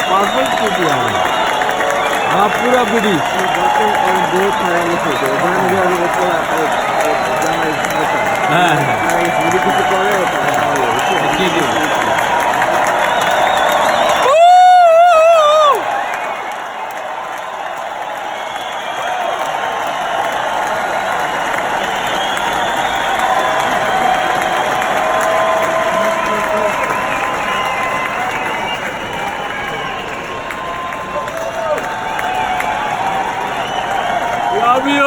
Purple scooty आ रही है। हाँ पूरा ब्रिटिश बहुत सारा लिखे थे जान गया लोग को जाना है हाँ मुझे किसी को है ठीक है Love you!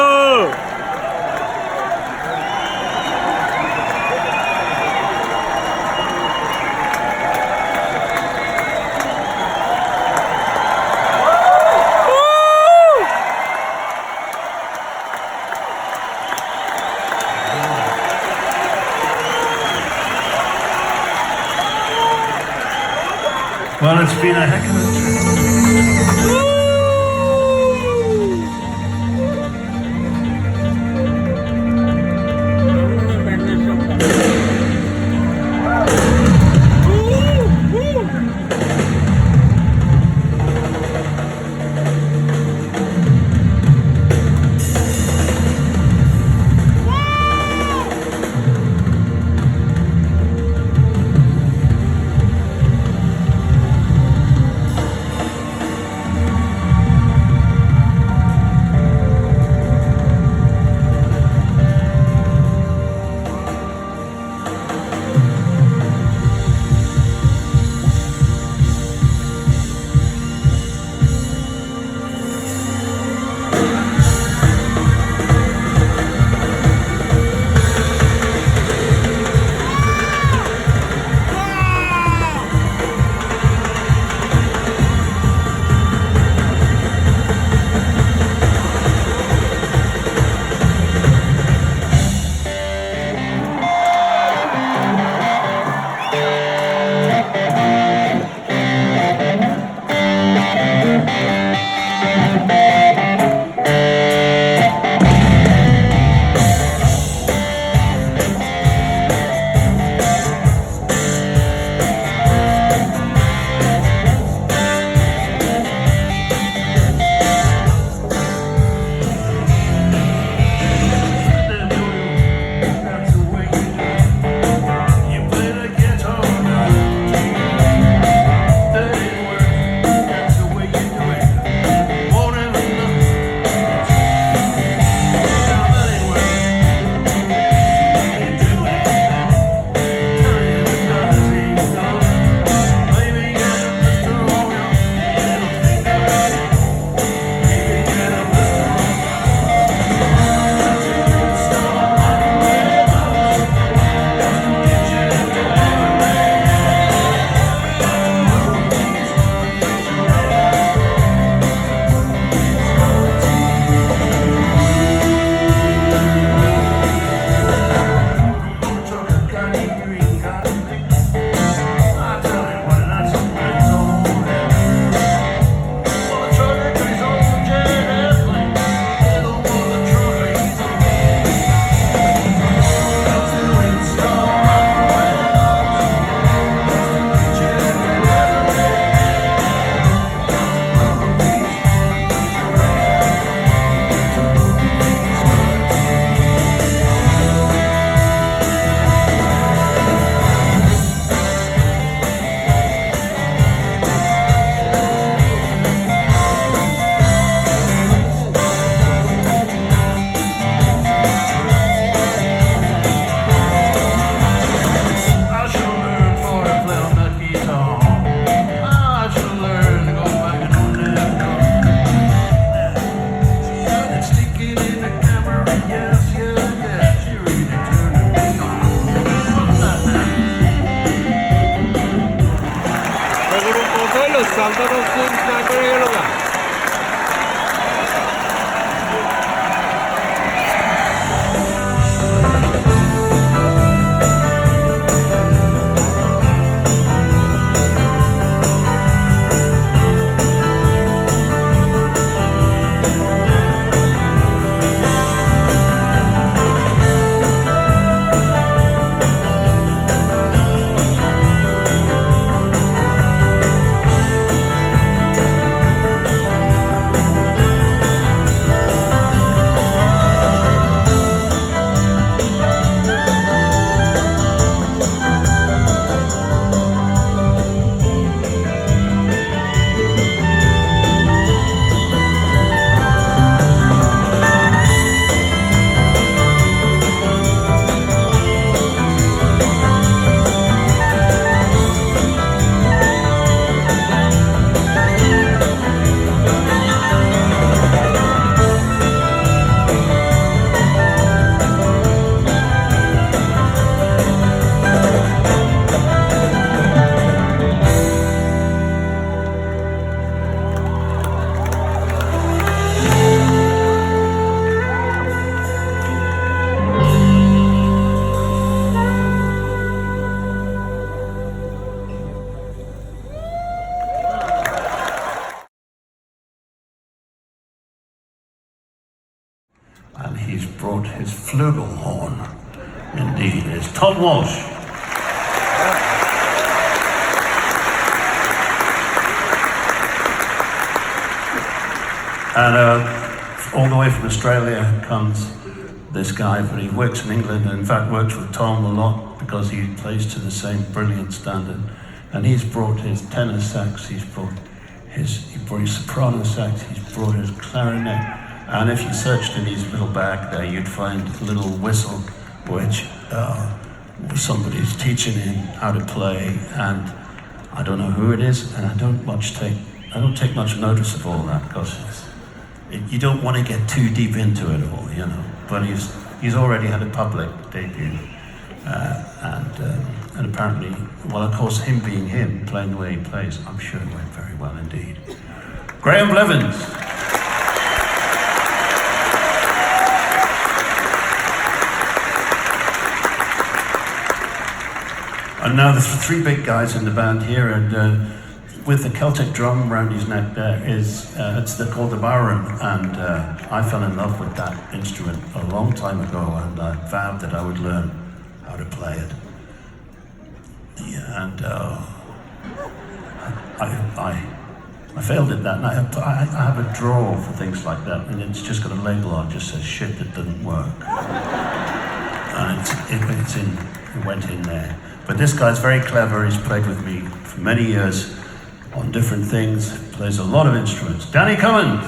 Well, it's been a heck of a trip. Saltaron sin sniper en el lugar. his flugelhorn. Indeed, is Tom Walsh. And all the way from Australia comes this guy, but he works in England, and in fact works with Tom a lot because he plays to the same brilliant standard. And he's brought his tenor sax, he brought his soprano sax, he's brought his clarinet. And if you searched in his little bag there, you'd find a little whistle, which somebody's teaching him how to play. And I don't know who it is, and I don't take much notice of all that because you don't want to get too deep into it all, you know. But he's already had a public debut, and apparently, well, of course, him being him, playing the way he plays, I'm sure it went very well indeed. Graham Blevins. And now there's three big guys in the band here, and with the Celtic drum around his neck there they're called the Baron, and I fell in love with that instrument a long time ago, and I vowed that I would learn how to play it. Yeah, and I failed at that, and I have a drawer for things like that, and it's just got a label on it, just says shit that didn't work, and it went in there. But this guy's very clever. He's played with me for many years on different things, plays a lot of instruments. Danny Cummins.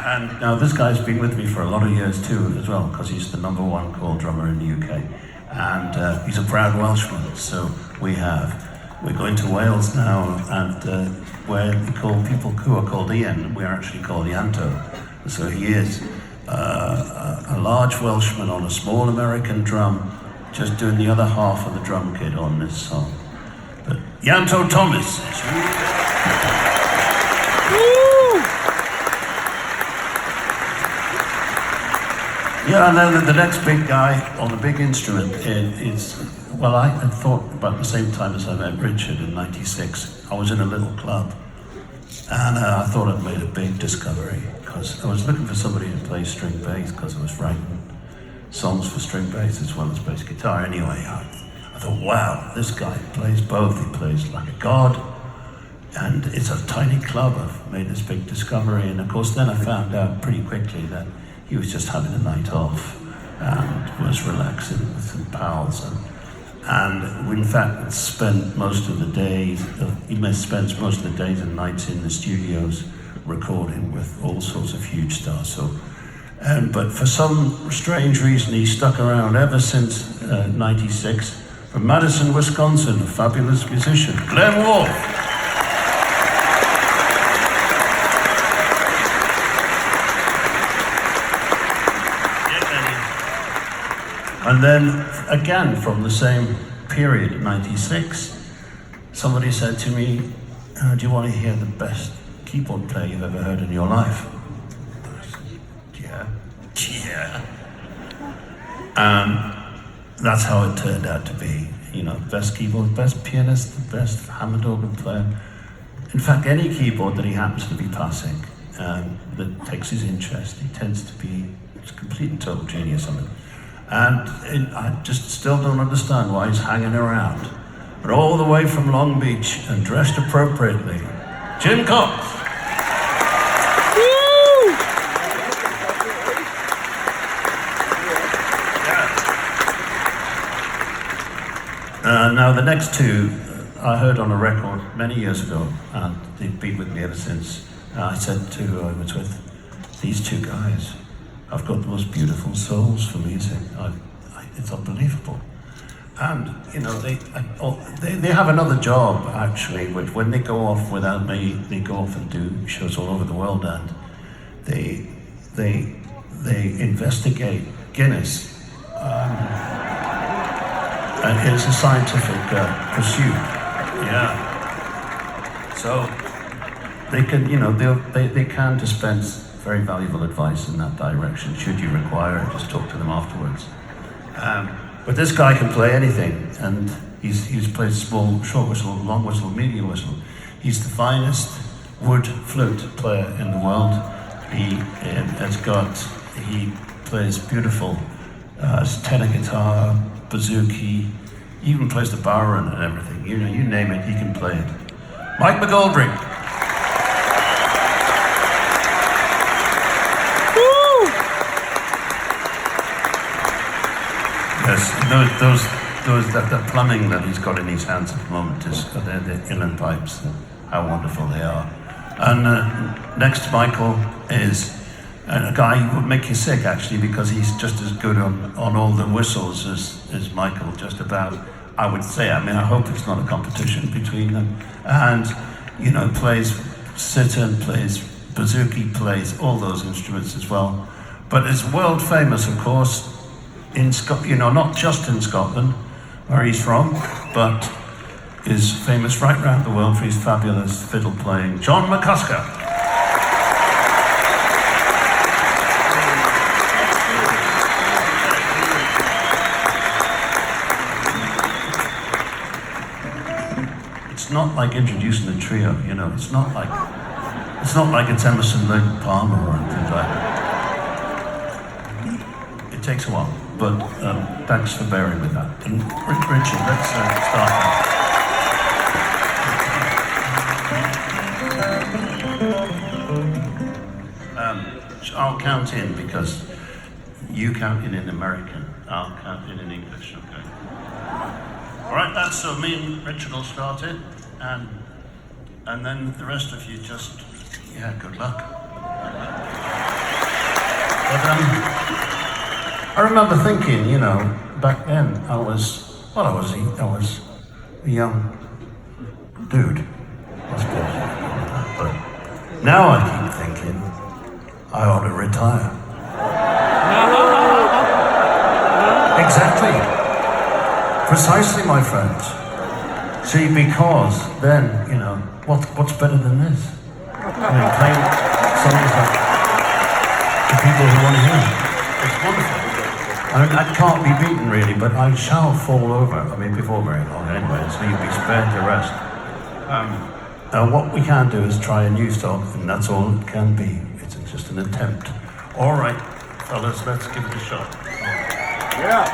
And now this guy's been with me for a lot of years too as well, because he's the #1 call drummer in the UK. And he's a proud Welshman, so we're going to Wales now, and where people who are called Ian, we're actually called Ianto. So he is a large Welshman on a small American drum, just doing the other half of the drum kit on this song. But Ianto Thomas. Yeah, and then the next big guy on the big instrument is, well, I had thought about the same time as I met Richard in '96. I was in a little club, and I thought I'd made a big discovery, because I was looking for somebody to play string bass, because I was writing songs for string bass as well as bass guitar. Anyway, I thought, wow, this guy plays both. He plays like a god, and it's a tiny club. I've made this big discovery, and of course then I found out pretty quickly that he was just having a night off and was relaxing with some pals, and in fact spent most of the days, he spends most of the days and nights in the studios recording with all sorts of huge stars. So, but for some strange reason he stuck around ever since '96. From Madison, Wisconsin, a fabulous musician, Glenn Wolfe. And then, again, from the same period, '96, somebody said to me, do you want to hear the best keyboard player you've ever heard in your life? I said, yeah. And that's how it turned out to be. You know, best keyboard, best pianist, the best Hammond organ player. In fact, any keyboard that he happens to be passing that takes his interest, he tends to be a complete and total genius on it. And I just still don't understand why he's hanging around. But all the way from Long Beach and dressed appropriately, Jim Cox. Now the next two I heard on a record many years ago, and they've been with me ever since. I said to I was with these two guys, I've got the most beautiful souls for music. It's unbelievable. And, you know, they have another job, actually, which when they go off without me, they go off and do shows all over the world, and they investigate Guinness. And it's a scientific pursuit, yeah. So they can, you know, they can dispense very valuable advice in that direction. Should you require it, just talk to them afterwards. But this guy can play anything, and He's played small, short whistle, long whistle, medium whistle. He's the finest wood flute player in the world. He plays beautiful tenor guitar, bouzouki, even plays the baron and everything. You name it, he can play it. Mike McGoldrick. Yes, that plumbing that he's got in his hands at the moment is the uilleann pipes. How wonderful they are. And next to Michael is a guy who would make you sick, actually, because he's just as good on all the whistles as Michael, just about, I would say. I mean, I hope it's not a competition between them. And, plays sitar, plays bouzouki, plays all those instruments as well. But is world famous, of course, in not just in Scotland, where he's from, but is famous right around the world for his fabulous fiddle playing. John McCusker. It's not like introducing a trio, it's not like it's Emerson, Lake Palmer or anything like that. It takes a while, but thanks for bearing with that. And Richard, let's start now. I'll count in because you count in American, I'll count in English, okay? All right, so me and Richard will start it, and then the rest of you just, good luck. But I remember thinking, back then I was a young dude, I suppose. But now I keep thinking I ought to retire. Exactly. Precisely, my friends. See, because then, what's better than this? Playing songs that the people who want to hear. It's wonderful. I can't be beaten really, but I shall fall over. Before very long anyway, so you'll be spared the rest. What we can do is try a new song, and that's all it can be. It's just an attempt. All right, fellas, let's give it a shot. Yeah.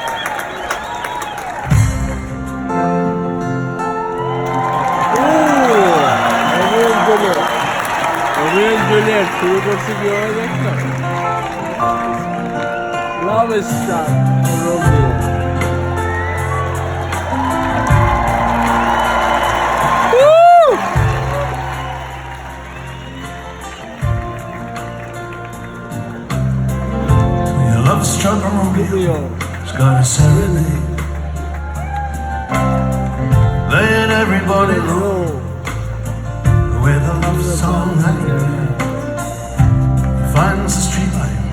Juliet, শুরু করছি কি হয় দেখো? Love is stuck, Romeo. Your love struck a Romeo. It's got a serenade, letting everybody know with a love song that you finds the street light,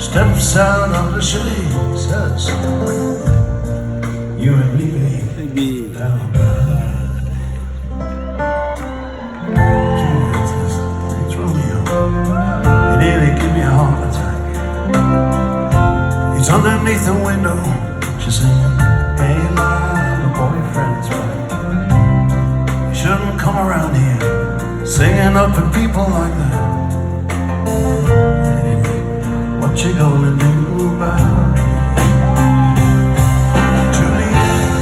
steps out of the shade, says, you and me, baby, down it's Romeo. He nearly gave me a heart attack. He's underneath the window, she's singing, hey, my boyfriend's right. You shouldn't come around here singing up at people like that. Anyway, what you gonna do about it? Juliet,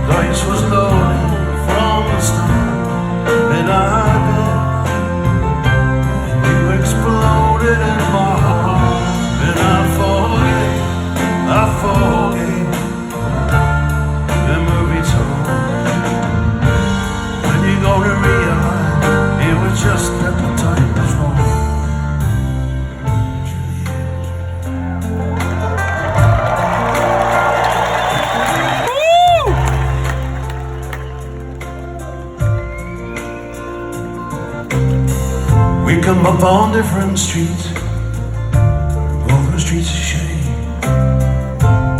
dice was loaded from the start, and I bet, and you exploded in my heart, and I forget the movie told. When you gonna realize it was just that the time was wrong. We come up on different streets, both the streets of shame,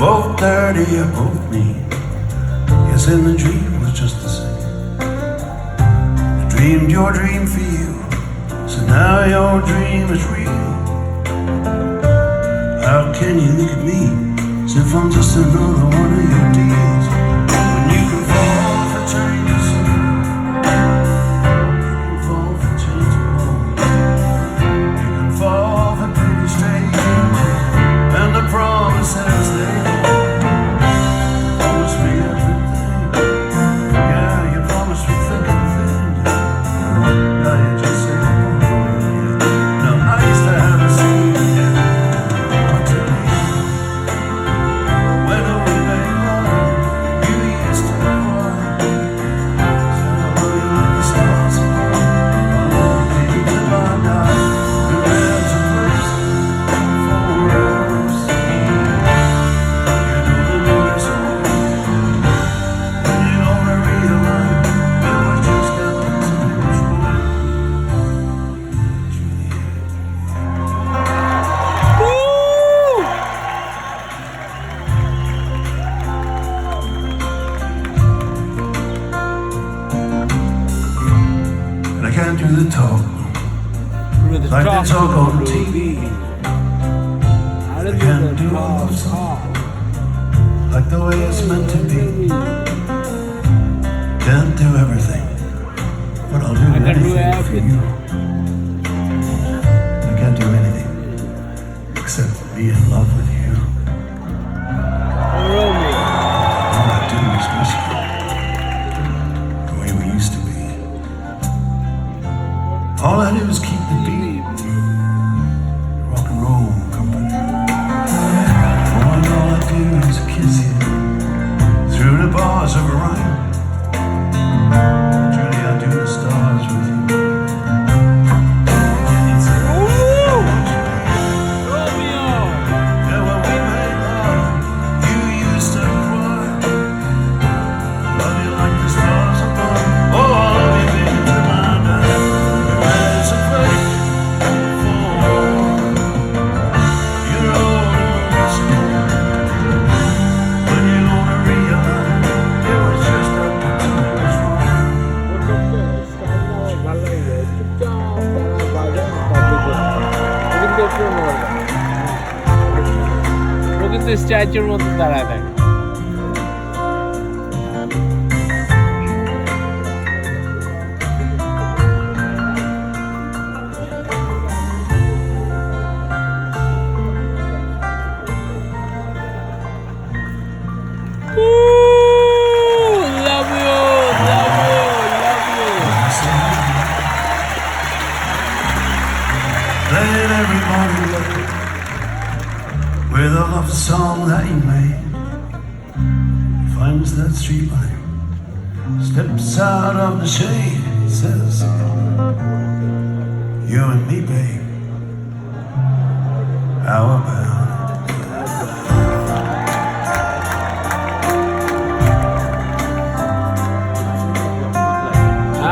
both dirty or both mean. Yes, and the dream was just the same. I dreamed your dream for you, so now your dream is real. How can you look at me As if I'm just another one of your deals. When you can fall for change, you can fall for change alone. You can fall for pretty strange, and the promises they promise me everything. Yeah, you promise me thick and thin. Now you just say, oh, yeah. No, I used to have a scene again. But today, when we made love, you used to cry. Said I love you like the stars above. I love you till I die. And there's a place for us. You don't notice it when you don't realize it was just at the time was wrong. And I can't do the talk With the like they talk on to TV. I I can't do a love song like the way it's meant to be. Can't do everything, but I'll do I can do anything for everything. you. I can't do anything except be in love with you. Romeo. All I do is miss you, the way we used to be. All I do is keep the beat, rock and roll company. Oh, and all I do is kiss you through the bars of rhyme. Julie, I do the stars with you. Romeo. Yeah, when we made love, you used to cry. Love you like the stars above. Oh, I love you, baby, till I die. There's a place for you know it's when you gonna realize it was just at the time was wrong. ও কিন্তু স্ট্যাচুর মতো দাঁড়ায় থাকে। Love you, love you, love you. Let everybody look with a love song that he made. He finds that street light, steps out of the shade. He says, you and me, babe, how about it?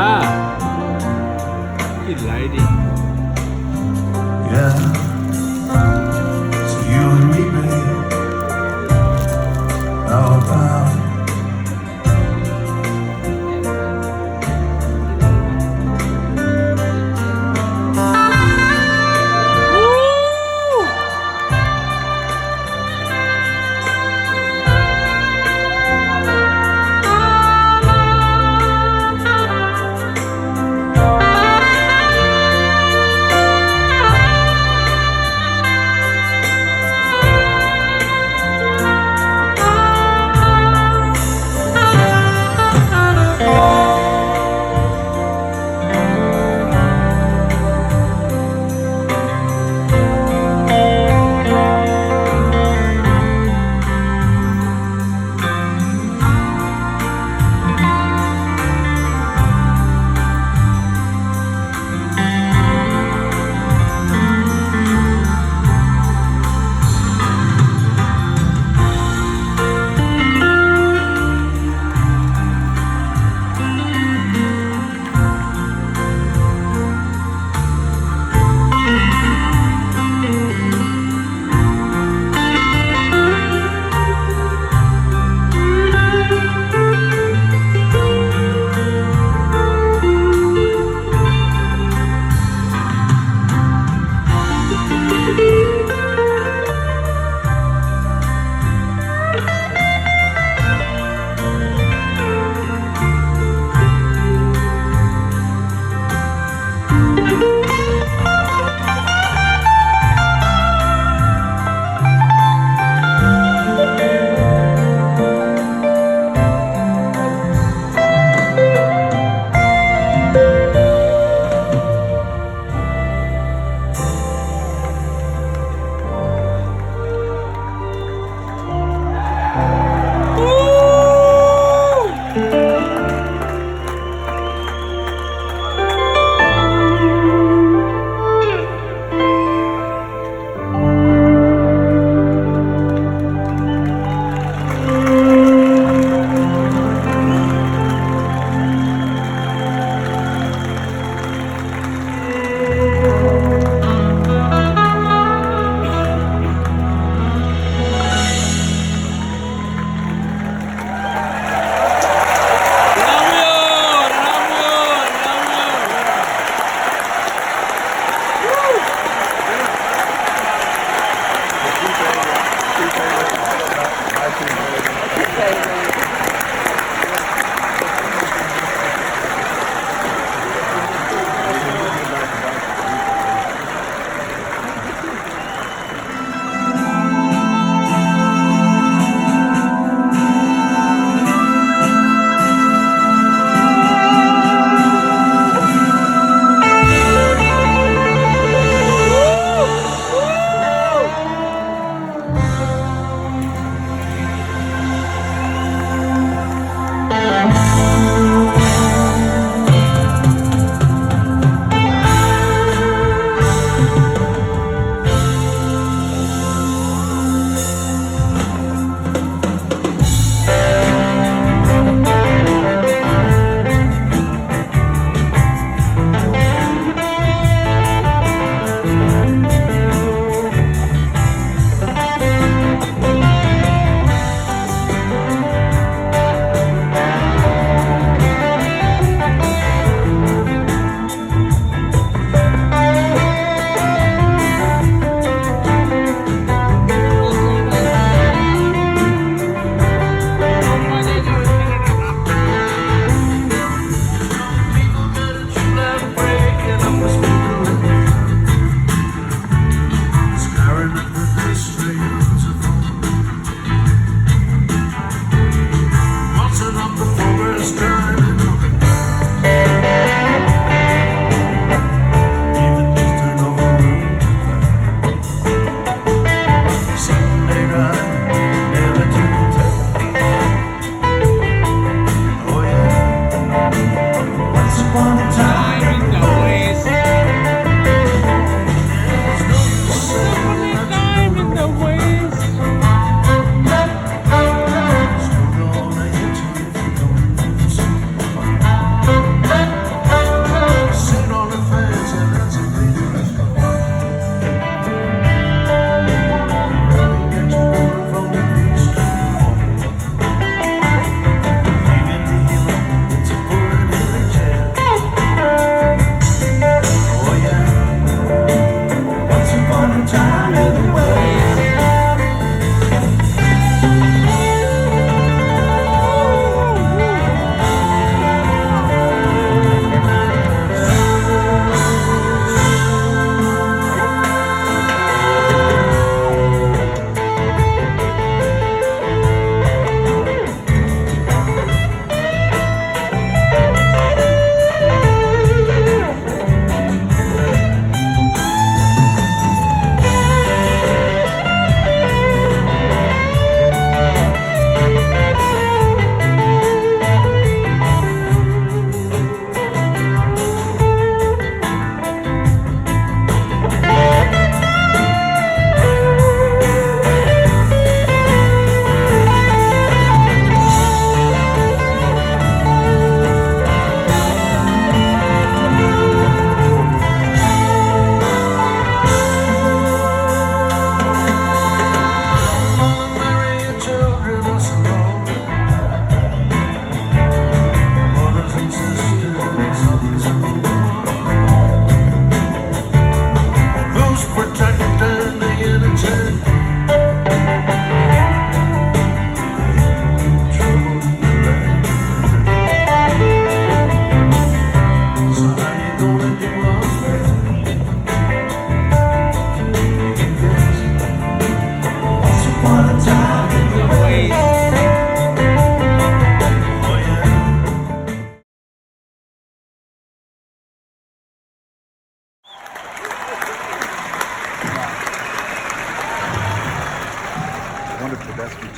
Ah, কি lighting. Yeah, so you and me, babe, how about it?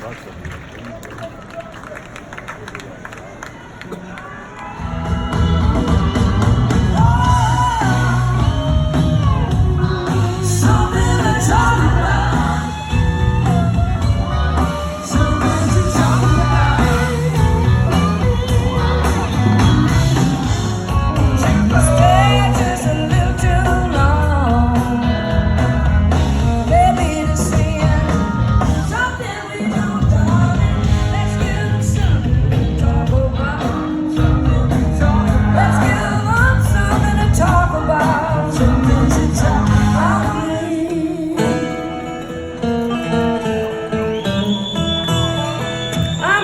I'm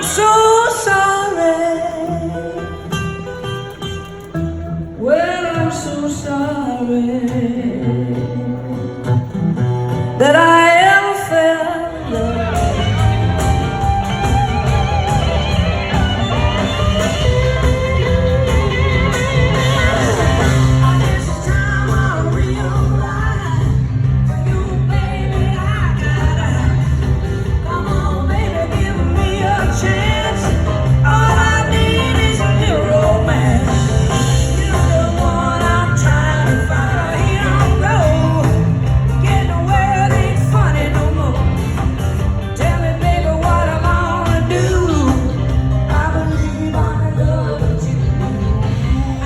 so sorry. Well, I'm so sorry that I ever felt love. This time I realize, you baby, I gotta. Come on, baby, give me a chance. All I need is a little romance. You're the one I'm trying to find. Here I go, getting where it ain't funny no more. Tell me, baby, what am I gonna do? I believe I'm in love with you.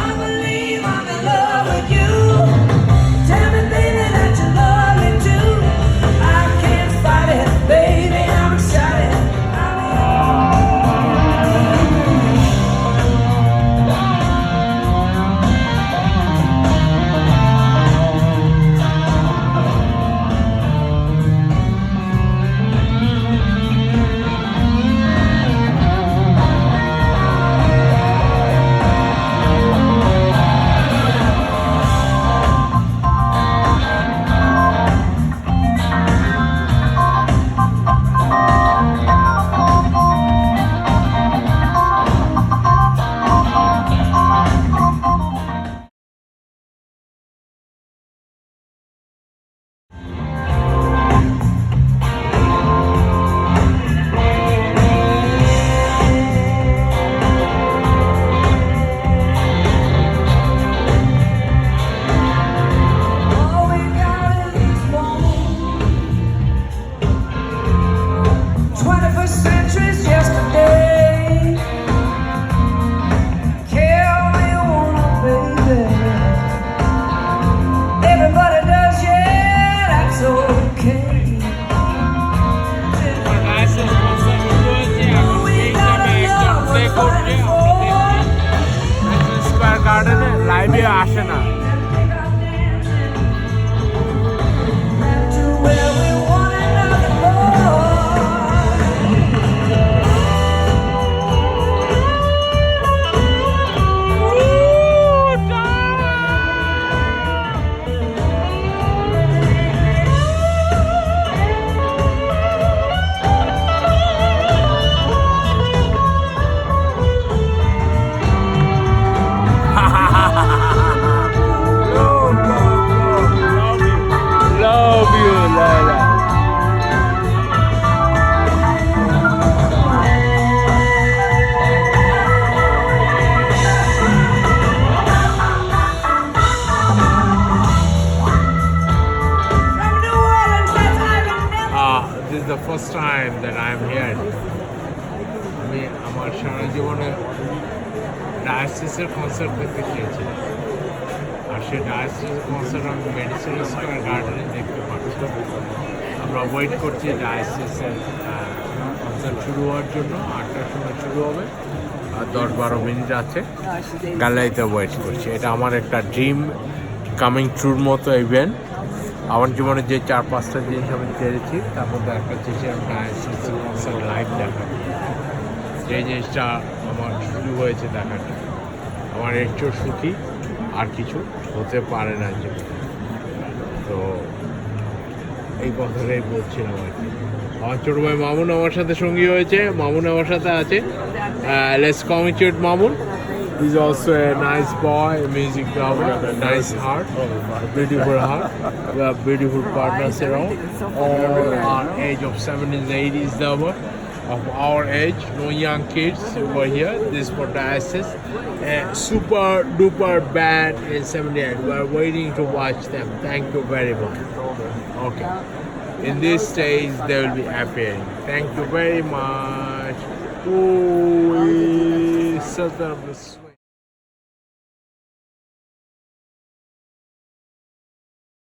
I believe I'm in love with you. Tell me, baby, that you love me too. I can't fight it, baby, I'm excited. All we got is one. 21st century's yesterday. Kill me wanna, baby. Everybody does, yeah, that's okay. Square গার্ডেনে লাইভে আসে না। To where we want another more. Love you, Laila. From New Orleans, that's I remember. This is the first time that I'm here. আমি আমার সারা জীবনে ডায়াসিসের concert দেখতে চেয়েছিলাম, আর সেই ডায়াসিসের কনসার্ট আমি মেডিসিন স্কয়ার গার্ডেনে দেখতে পাচ্ছি। আমরা ওয়েট করছি ডায়াসিসের কনসার্ট শুরু হওয়ার জন্য। 8টার সময় শুরু হবে, আর 10-12 মিনিট আছে। গ্যালারিতে ওয়েট করছি। এটা আমার একটা ড্রিম কামিং ট্রুর মতো ইভেন্ট। আমার জীবনে যে 4-5টা জিনিস আমি চেয়েছি, তার মধ্যে একটা চেয়েছিলাম ডায়াসিসের কনসার্ট লাইভ দেখা। যে জিনিসটা আমার শুরু হয়েছে দেখাটা, আমার এর চেয়ে সুখী আর কিছু হতে পারে না জীবনে। তো এই কথাটাই বলছিলাম আর কি। আমার ছোটো ভাই মামুন আমার সাথে সঙ্গী হয়েছে। মামুন আমার সাথে আছে। Let's congratulate Mamun. He's also a nice boy, a music lover, a nice heart, a beautiful heart. We have beautiful partners around. All are age of 70s, 80s lover. of our age, no young kids over here. This for diocese. Super duper band in 78. We are waiting to watch them. Thank you very much. Okay. In this stage, they will be appearing. Thank you very much. Oh, such a